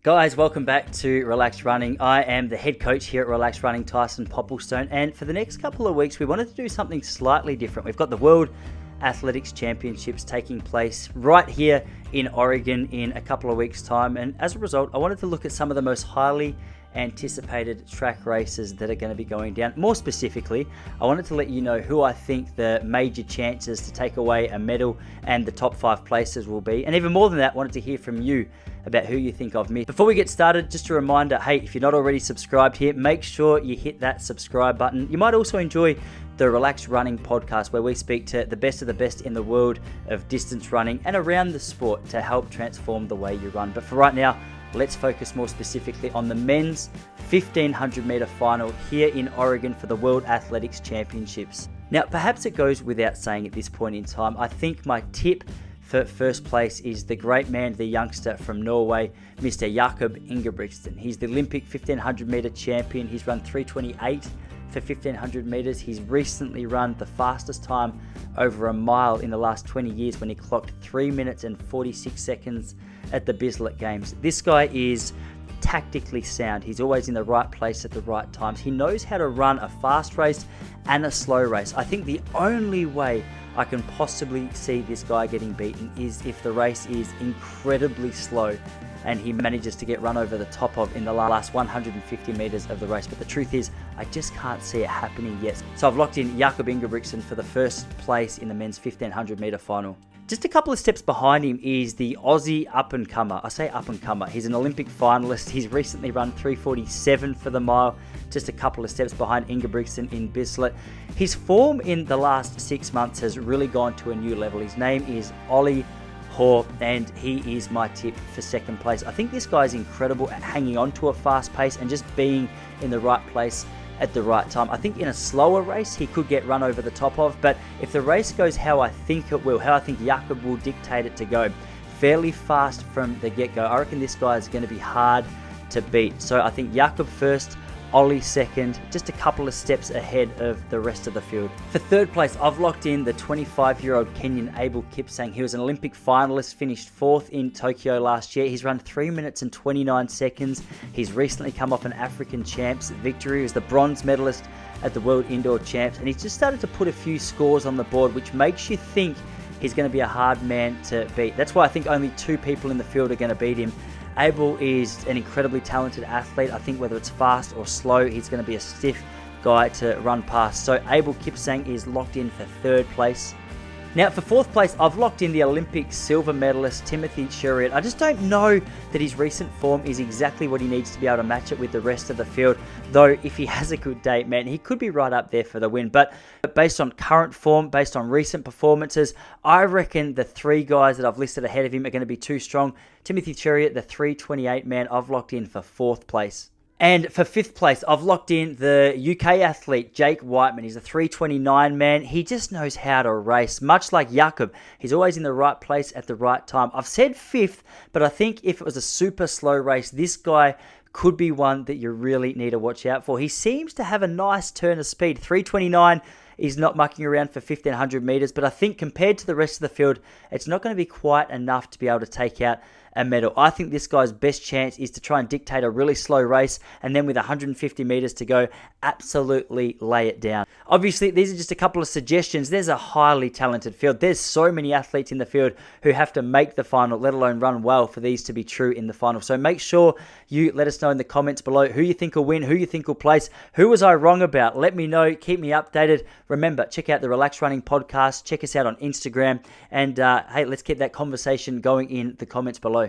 Guys, welcome back to Relaxed Running. I am the head coach here at Relaxed Running, Tyson Popplestone, and for the next couple of weeks we wanted to do something slightly different. We've got the World Athletics Championships taking place right here in Oregon in a couple of weeks' time, and as a result I wanted to look at some of the most highly anticipated track races that are going to be going down. More specifically, I wanted to let you know who I think the major chances to take away a medal and the top 5 places will be, and even more than that, wanted to hear from you about who you think I've missed. Before we get started, just a reminder, hey, if you're not already subscribed here, make sure you hit that subscribe button. You might also enjoy the Relaxed Running podcast, where we speak to the best of the best in the world of distance running and around the sport to help transform the way you run. But for right now, let's focus more specifically on the men's 1500 meter final here in Oregon for the World Athletics Championships. Now, perhaps it goes without saying at this point in time, I think my tip for first place is the great man, the youngster from Norway, Mr. Jakob Ingebrigtsen. He's the Olympic 1500 meter champion. He's run 3:28 for 1500 meters. He's recently run the fastest time over a mile in the last 20 years when he clocked 3 minutes and 46 seconds at the Bislett Games. This guy is tactically sound. He's always in the right place at the right times. He knows how to run a fast race and a slow race. I think the only way I can possibly see this guy getting beaten is if the race is incredibly slow and he manages to get run over the top of in the last 150 meters of the race. But the truth is, I just can't see it happening yet. So I've locked in Jakob Ingebrigtsen for the first place in the men's 1500 meter final. Just a couple of steps behind him is the Aussie up-and-comer. I say up-and-comer. He's an Olympic finalist. He's recently run 3:47 for the mile, just a couple of steps behind Ingebrigtsen in Bislett. His form in the last 6 months has really gone to a new level. His name is Ollie Hoare, and he is my tip for second place. I think this guy is incredible at hanging on to a fast pace and just being in the right place at the right time. I think in a slower race he could get run over the top of, but if the race goes how I think it will, how I think Jakob will dictate it to go, fairly fast from the get-go, I reckon this guy is going to be hard to beat. So I think Jakob first, Ollie second, just a couple of steps ahead of the rest of the field. For third place, I've locked in the 25-year-old Kenyan Abel Kipsang. He was an Olympic finalist, finished 4th in Tokyo last year. He's run 3 minutes and 29 seconds. He's recently come off an African Champs victory. He was the bronze medalist at the World Indoor Champs, and he's just started to put a few scores on the board, which makes you think he's going to be a hard man to beat. That's why I think only 2 people in the field are going to beat him. Abel is an incredibly talented athlete. I think whether it's fast or slow, he's going to be a stiff guy to run past. So Abel Kipsang is locked in for third place. Now for fourth place, I've locked in the Olympic silver medalist Timothy Cheruiyot. I just don't know that his recent form is exactly what he needs to be able to match it with the rest of the field. Though if he has a good day, man, he could be right up there for the win. But based on current form, based on recent performances, I reckon the 3 guys that I've listed ahead of him are going to be too strong. Timothy Cheruiyot, the 3:28 man, I've locked in for 4th place. And for 5th place, I've locked in the UK athlete, Jake Whiteman. He's a 3:29 man. He just knows how to race. Much like Jakob, he's always in the right place at the right time. I've said 5th, but I think if it was a super slow race, this guy could be one that you really need to watch out for. He seems to have a nice turn of speed. 3:29 is not mucking around for 1500 meters, but I think compared to the rest of the field, it's not going to be quite enough to be able to take out a medal. I think this guy's best chance is to try and dictate a really slow race, and then with 150 meters to go, absolutely lay it down. Obviously, these are just a couple of suggestions. There's a highly talented field. There's so many athletes in the field who have to make the final, let alone run well, for these to be true in the final. So make sure you let us know in the comments below who you think will win, who you think will place, who was I wrong about. Let me know. Keep me updated. Remember, check out the Relaxed Running podcast. Check us out on Instagram. And hey, let's keep that conversation going in the comments below.